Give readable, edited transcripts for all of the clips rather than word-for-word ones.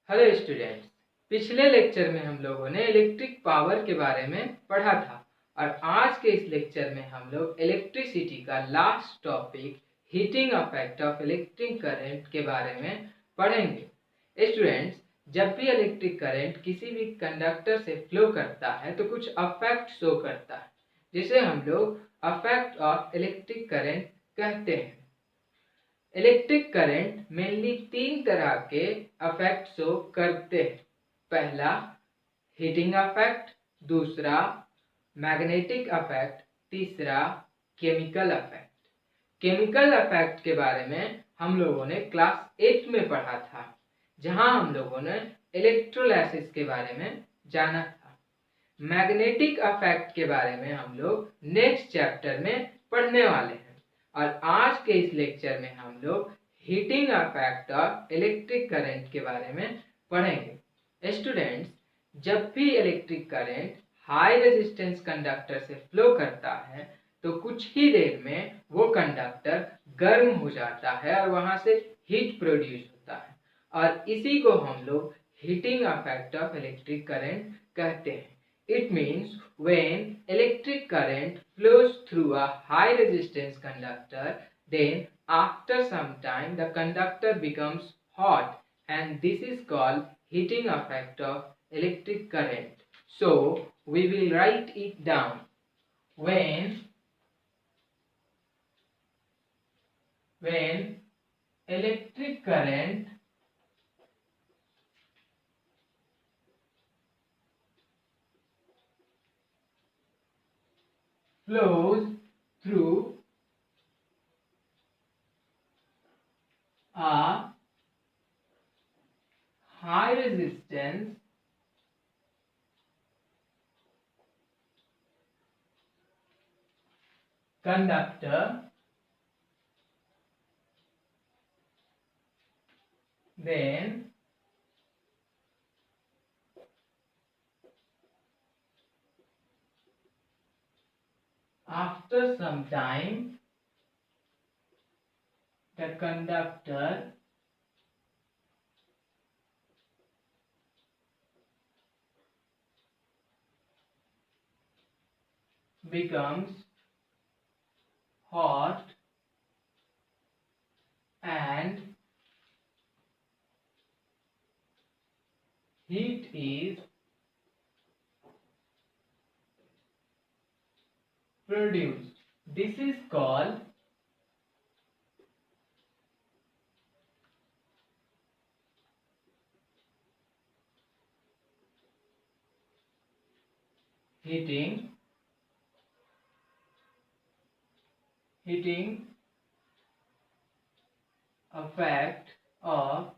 Hello students, पिछले lecture में हम लोगों ने इलेक्ट्रिक पावर के बारे में पढ़ा था और आज के इस लेक्चर में हम लोग इलेक्ट्रिसिटी का last topic heating effect of electric current के बारे में पढ़ेंगे। स्टूडेंट्स, जब भी इलेक्ट्रिक करंट किसी भी कंडक्टर से फ्लो करता है तो कुछ इफेक्ट शो करता है, जिसे हम लोग इफेक्ट ऑफ इलेक्ट्रिक करंट कहते हैं। इलेक्ट्रिक करंट मेनली तीन तरह के इफेक्ट शो करते हैं। पहला हीटिंग इफेक्ट, दूसरा मैग्नेटिक इफेक्ट, तीसरा केमिकल इफेक्ट। केमिकल इफेक्ट के बारे में हम लोगों ने क्लास 8 में पढ़ा था, जहां हम लोगों ने इलेक्ट्रोलाइसिस के बारे में जाना था। मैग्नेटिक इफेक्ट के बारे में हम लोग नेक्स्ट चैप्टर में पढ़ने वाले हैं और आज के इस लेक्चर में हम लोग heating effect of electric current के बारे में पढ़ेंगे। स्टूडेंट्स, जब भी electric current high resistance conductor से फ्लो करता है तो कुछ ही देर में वो कंडक्टर गर्म हो जाता है और वहां से हीट प्रोड्यूस होता है और इसी को हम लोग heating effect of electric current कहते हैं। It means when electric current flows through a high resistance conductor, then after some time the conductor becomes hot and this is called heating effect of electric current. So we will write it down. When electric current flows through a high resistance conductor, then after some time the conductor becomes hot and heat is produced. This is called heating effect of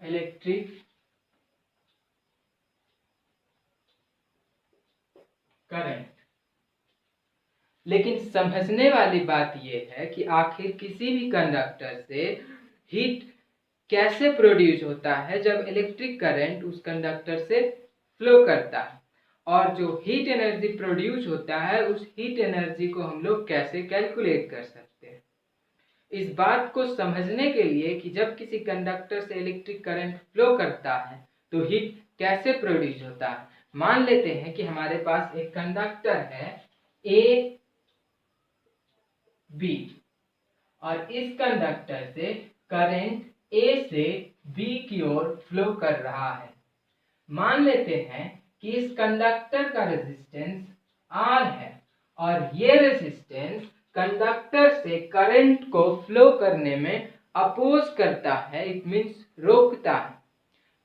electric current. लेकिन समझने वाली बात यह है कि आखिर किसी भी कंडक्टर से हीट कैसे प्रोड्यूस होता है जब इलेक्ट्रिक करंट उस कंडक्टर से फ्लो करता है, और जो हीट एनर्जी प्रोड्यूस होता है उस हीट एनर्जी को हम लोग कैसे कैलकुलेट कर सकते हैं। इस बात को समझने के लिए कि जब किसी कंडक्टर से इलेक्ट्रिक करंट फ्लो करता है तो हीट कैसे प्रोड्यूस होता है, मान लेते हैं कि हमारे पास एक कंडक्टर है ए बी और इस कंडक्टर से करंट ए से बी की ओर फ्लो कर रहा है। मान लेते हैं कि इस कंडक्टर का रेजिस्टेंस R है और ये रेजिस्टेंस कंडक्टर से करंट को फ्लो करने में अपोज करता है, इट मींस रोकता है।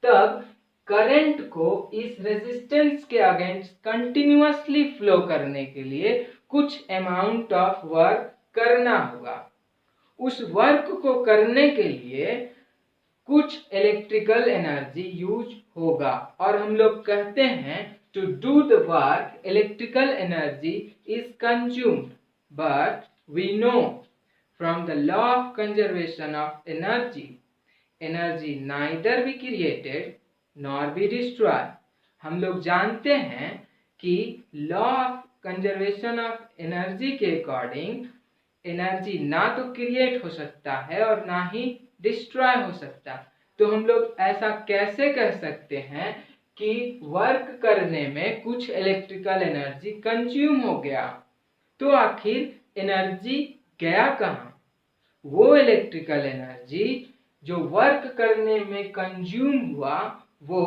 तब करंट को इस रेजिस्टेंस के अगेंस्ट कंटिन्यूअसली फ्लो करने के लिए कुछ अमाउंट ऑफ वर्क करना होगा। उस वर्क को करने के लिए कुछ इलेक्ट्रिकल एनर्जी यूज होगा और हम लोग कहते हैं to do the work electrical energy is consumed, but we know from the law of conservation of energy neither be created nor be destroy. हम लोग जानते हैं कि law of conservation of energy के अकॉर्डिंग एनर्जी ना तो create हो सकता है और ना ही डिस्ट्रॉय हो सकता। तो हम लोग ऐसा कैसे कर सकते हैं कि वर्क करने में कुछ इलेक्ट्रिकल एनर्जी कंज्यूम हो गया, तो आखिर एनर्जी गया कहाँ? वो इलेक्ट्रिकल एनर्जी जो वर्क करने में कंज्यूम हुआ वो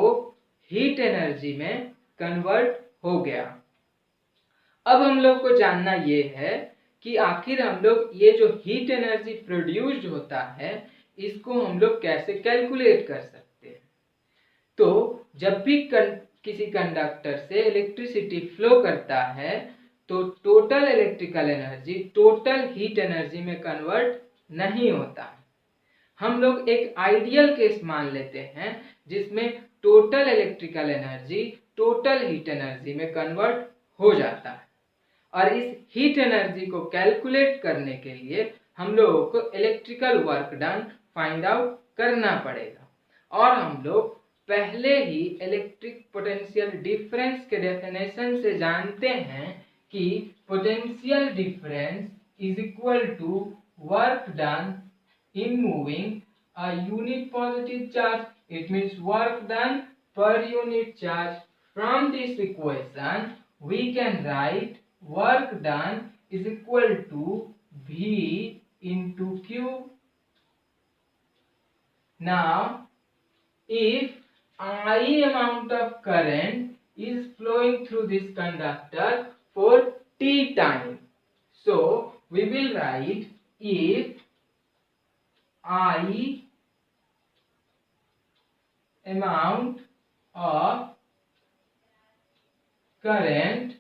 हीट एनर्जी में कन्वर्ट हो गया। अब हम लोग को जानना ये है कि आखिर हम लोग ये जो हीट एनर्जी प्रोड्यूस्ड होता है इसको हम लोग कैसे कैलकुलेट कर सकते हैं। तो जब भी किसी कंडक्टर से इलेक्ट्रिसिटी फ्लो करता है तो total electrical energy total heat energy में कन्वर्ट नहीं होता है। हम लोग एक आइडियल केस मान लेते हैं जिसमें total electrical energy total heat energy में कन्वर्ट हो जाता है, और इस हीट एनर्जी को कैलकुलेट करने के लिए हम लोगों को electrical work done find out करना पड़ेगा। और हम लोग पहले ही इलेक्ट्रिक पोटेंशियल डिफरेंस के डेफिनेशन से जानते हैं कि potential difference is equal to work done in moving a unit positive charge. It means work done per unit charge. From this equation we can write work done is equal to V into Q. Now if I amount of current is flowing through this conductor for t time, so we will write if I amount of current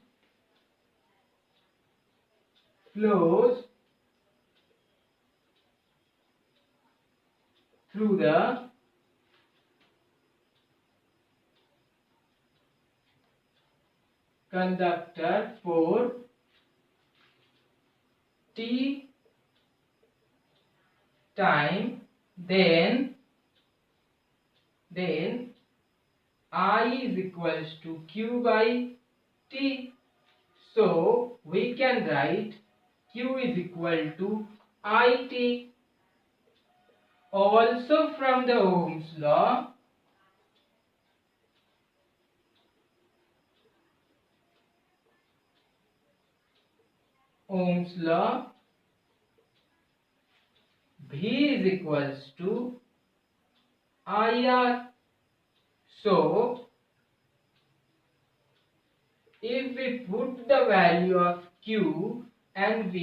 flows through the conductor for t time, then I is equals to Q by T. So we can write Q is equal to IT. Also from the Ohm's law, V is equals to IR. So if we put the value of Q and V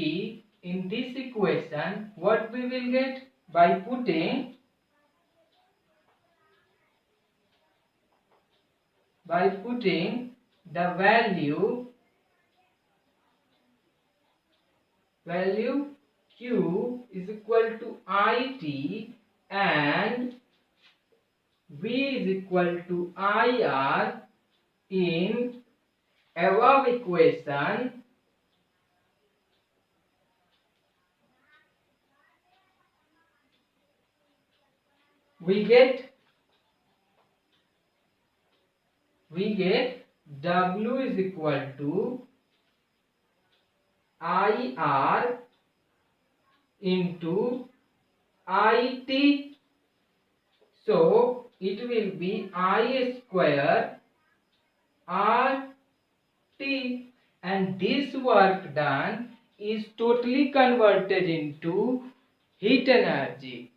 in this equation, what we will get? By putting the value Q is equal to IT and V is equal to IR in above equation, we get W is equal to IR into IT. So it will be I square RT, and this work done is totally converted into heat energy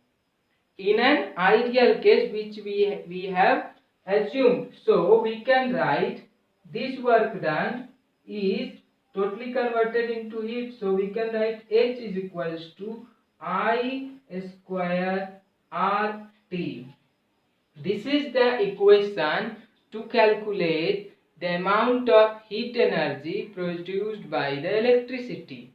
in an ideal case which we have assumed. So we can write this work done is totally converted into heat, so we can write H is equals to I square RT. This is the equation to calculate the amount of heat energy produced by the electricity,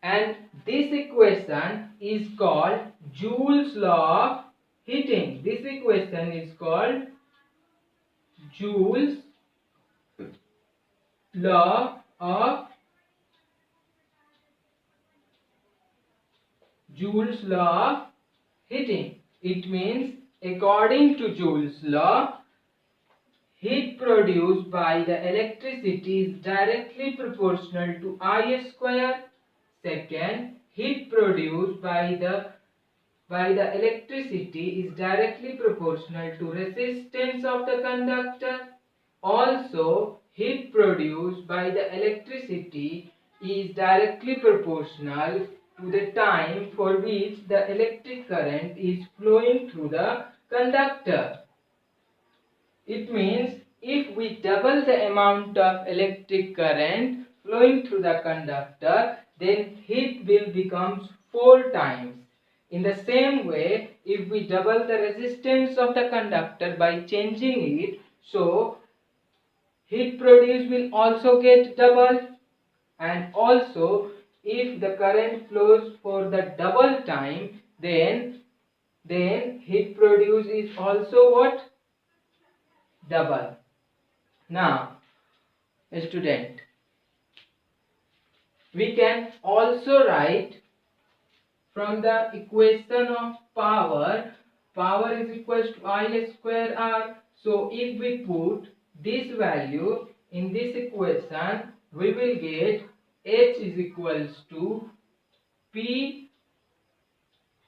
and this equation is called Joule's law of heating. This equation is called Joule's law of heating. It means according to Joule's law, heat produced by the electricity is directly proportional to I square. Second, heat produced by the by the electricity is directly proportional to resistance of the conductor. Also, heat produced by the electricity is directly proportional to the time for which the electric current is flowing through the conductor. It means if we double the amount of electric current flowing through the conductor, then heat will become 4 times. In the same way, if we double the resistance of the conductor by changing it, so heat produced will also get doubled. And also, if the current flows for the double time, then heat produced is also what? Double. Now, student, we can also write from the equation of power is equal to I square R. So if we put this value in this equation, we will get H is equals to P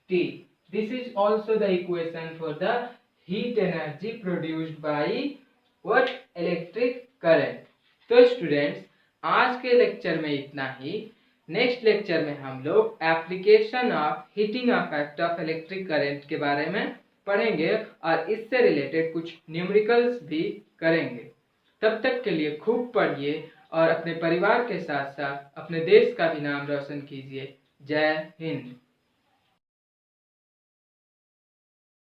T. This is also the equation for the heat energy produced by what? Electric current. तो students, आज के lecture में इतना ही। Next lecture में हम लोग application of heating effect of electric current के बारे में पढ़ेंगे और इससे रिलेटेड कुछ न्यूमेरिकल्स भी करेंगे। तब तक के लिए खूब पढ़िए और अपने परिवार के साथ साथ अपने देश का भी नाम रोशन कीजिए। जय हिंद।